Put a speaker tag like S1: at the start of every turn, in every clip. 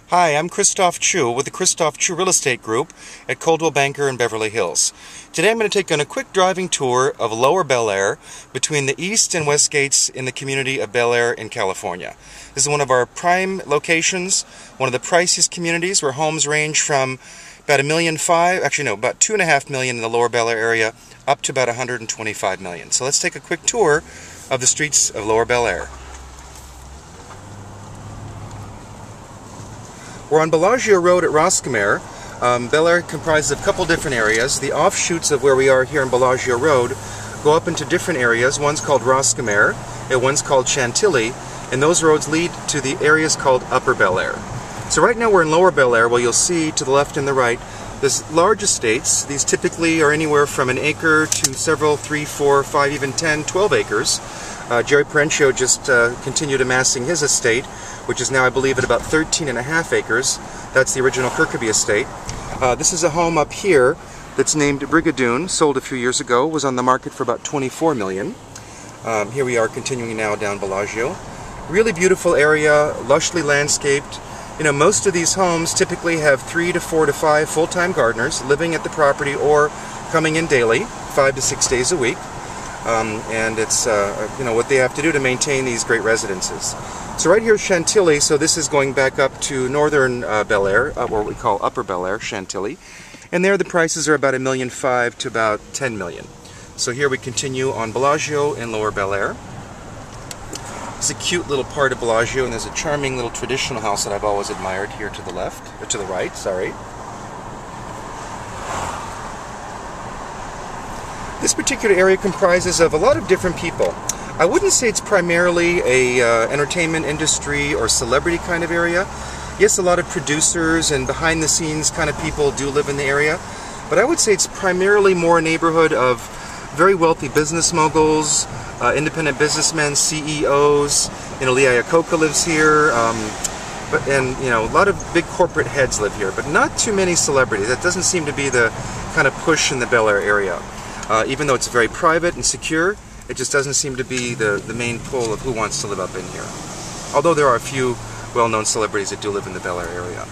S1: Hi, I'm Christophe Choo with the Christophe Choo Real Estate Group at Coldwell Banker in Beverly Hills. Today I'm going to take on a quick driving tour of Lower Bel-Air between the east and west gates in the community of Bel-Air in California. This is one of our prime locations, one of the priciest communities where homes range from about $1.5 million, about $2.5 million in the Lower Bel-Air area, up to about $125 million. So let's take a quick tour of the streets of Lower Bel-Air. We're on Bellagio Road at Roscommare. Bel-Air comprises of a couple different areas. The offshoots of where we are here on Bellagio Road go up into different areas. One's called Roscommare, and one's called Chantilly, and those roads lead to the areas called Upper Bel-Air. So right now we're in Lower Bel-Air, where you'll see to the left and the right there's large estates. These typically are anywhere from an acre to several, 3, 4, 5, even 10, 12 acres. Jerry Perencio just continued amassing his estate, which is now, I believe, at about 13.5 acres. That's the original Kirkby estate. This is a home up here that's named Brigadoon, sold a few years ago, was on the market for about $24 million. Here we are continuing now down Bellagio. Really beautiful area, lushly landscaped. You know, most of these homes typically have 3 to 4 to 5 full-time gardeners living at the property or coming in daily, 5 to 6 days a week. And it's you know, what they have to do to maintain these great residences. So right here is Chantilly, so this is going back up to northern Bel-Air, or what we call Upper Bel-Air, Chantilly. And there the prices are about $1.5 million to about $10 million. So here we continue on Bellagio in Lower Bel-Air. It's a cute little part of Bellagio, and there's a charming little traditional house that I've always admired here to the left, or to the right, sorry. This particular area comprises of a lot of different people. I wouldn't say it's primarily a entertainment industry or celebrity kind of area. Yes, a lot of producers and behind-the-scenes kind of people do live in the area, but I would say it's primarily more a neighborhood of very wealthy business moguls, independent businessmen, CEOs. You know, Lee Iacocca lives here, and you know, a lot of big corporate heads live here, but not too many celebrities. That doesn't seem to be the kind of push in the Bel-Air area. Even though it's very private and secure, it just doesn't seem to be the main pull of who wants to live up in here. Although there are a few well-known celebrities that do live in the Bel-Air area.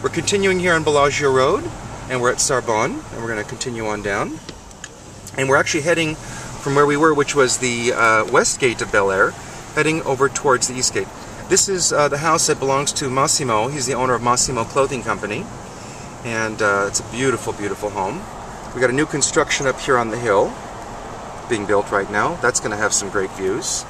S1: We're continuing here on Bellagio Road, and we're at Sorbonne, and we're going to continue on down. And we're actually heading from where we were, which was the west gate of Bel-Air, heading over towards the east gate. This is the house that belongs to Massimo. He's the owner of Massimo Clothing Company, and it's a beautiful, beautiful home. We got a new construction up here on the hill being built right now. That's going to have some great views.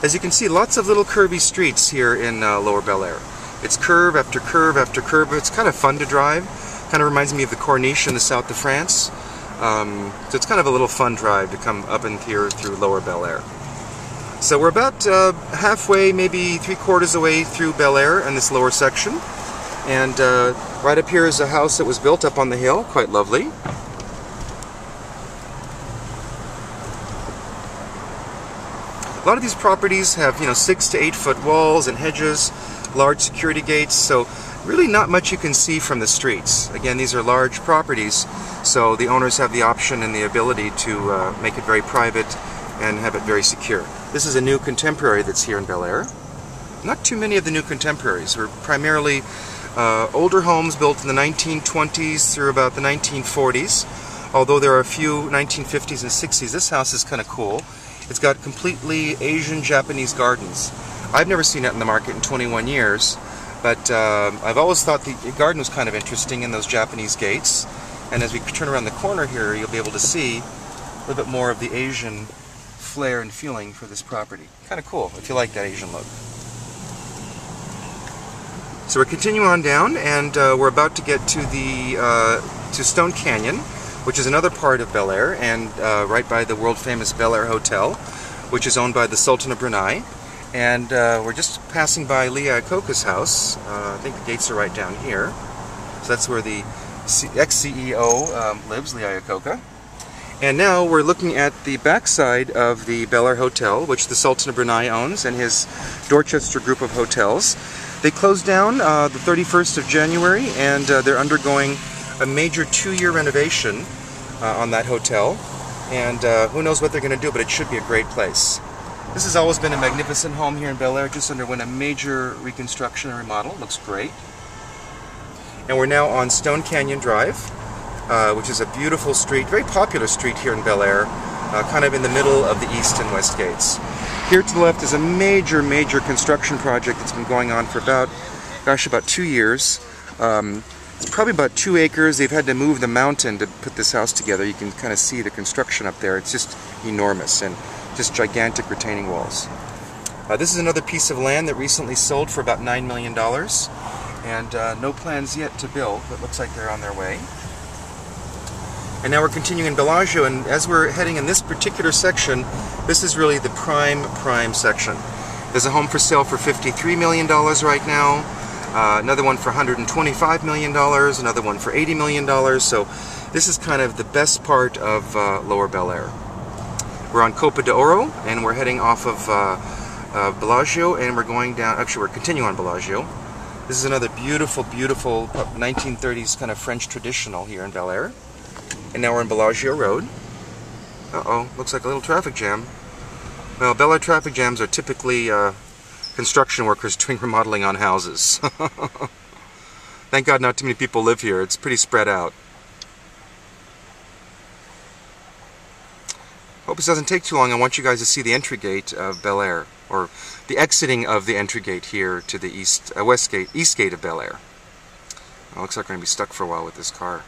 S1: As you can see, lots of little curvy streets here in Lower Bel-Air. It's curve after curve after curve. It's kind of fun to drive. Kind of reminds me of the Corniche in the south of France. So it's kind of a little fun drive to come up in here through Lower Bel-Air. So we're about halfway, maybe 3/4 of the way through Bel-Air in this lower section. And right up here is a house that was built up on the hill, quite lovely. A lot of these properties have, you know, 6 to 8 foot walls and hedges, large security gates, so really not much you can see from the streets. Again, these are large properties, so the owners have the option and the ability to make it very private and have it very secure. This is a new contemporary that's here in Bel-Air. Not too many of the new contemporaries. We're primarily older homes built in the 1920s through about the 1940s, although there are a few 1950s and 60s. This house is kind of cool. It's got completely Asian Japanese gardens. I've never seen it in the market in 21 years, but I've always thought the garden was kind of interesting in those Japanese gates. And as we turn around the corner here, you'll be able to see a little bit more of the Asian flair and feeling for this property. Kind of cool if you like that Asian look. So we're continuing on down, and we're about to get to the to Stone Canyon, which is another part of Bel-Air, and right by the world-famous Bel-Air Hotel, which is owned by the Sultan of Brunei. And we're just passing by Lee Iacocca's house. I think the gates are right down here. So that's where the ex-CEO lives, Lee Iacocca. And now we're looking at the backside of the Bel-Air Hotel, which the Sultan of Brunei owns, and his Dorchester group of hotels. They closed down the 31st of January, and they're undergoing a major 2-year renovation on that hotel, and who knows what they're going to do, but it should be a great place. This has always been a magnificent home here in Bel-Air. Just underwent a major reconstruction and remodel. Looks great. And we're now on Stone Canyon Drive, which is a beautiful street, very popular street here in Bel-Air, kind of in the middle of the east and west gates. Here to the left is a major construction project that's been going on for about 2 years. It's probably about 2 acres. They've had to move the mountain to put this house together. You can kind of see the construction up there. It's just enormous and just gigantic retaining walls. This is another piece of land that recently sold for about $9 million, and no plans yet to build, but looks like they're on their way. And now we're continuing in Bellagio, and as we're heading in this particular section, this is really the prime section. There's a home for sale for $53 million right now, another one for $125 million, another one for $80 million, so this is kind of the best part of Lower Bel-Air. We're on Copa de Oro, and we're heading off of Bellagio, and we're going down, actually we're continuing on Bellagio. This is another beautiful 1930s kind of French traditional here in Bel-Air. And now we're on Bellagio Road. Uh-oh, looks like a little traffic jam. Well, Bel-Air traffic jams are typically construction workers doing remodeling on houses. Thank God not too many people live here. It's pretty spread out. Hope this doesn't take too long. I want you guys to see the entry gate of Bel-Air, or the exiting of the entry gate here to the east gate of Bel-Air. Looks like we're going to be stuck for a while with this car.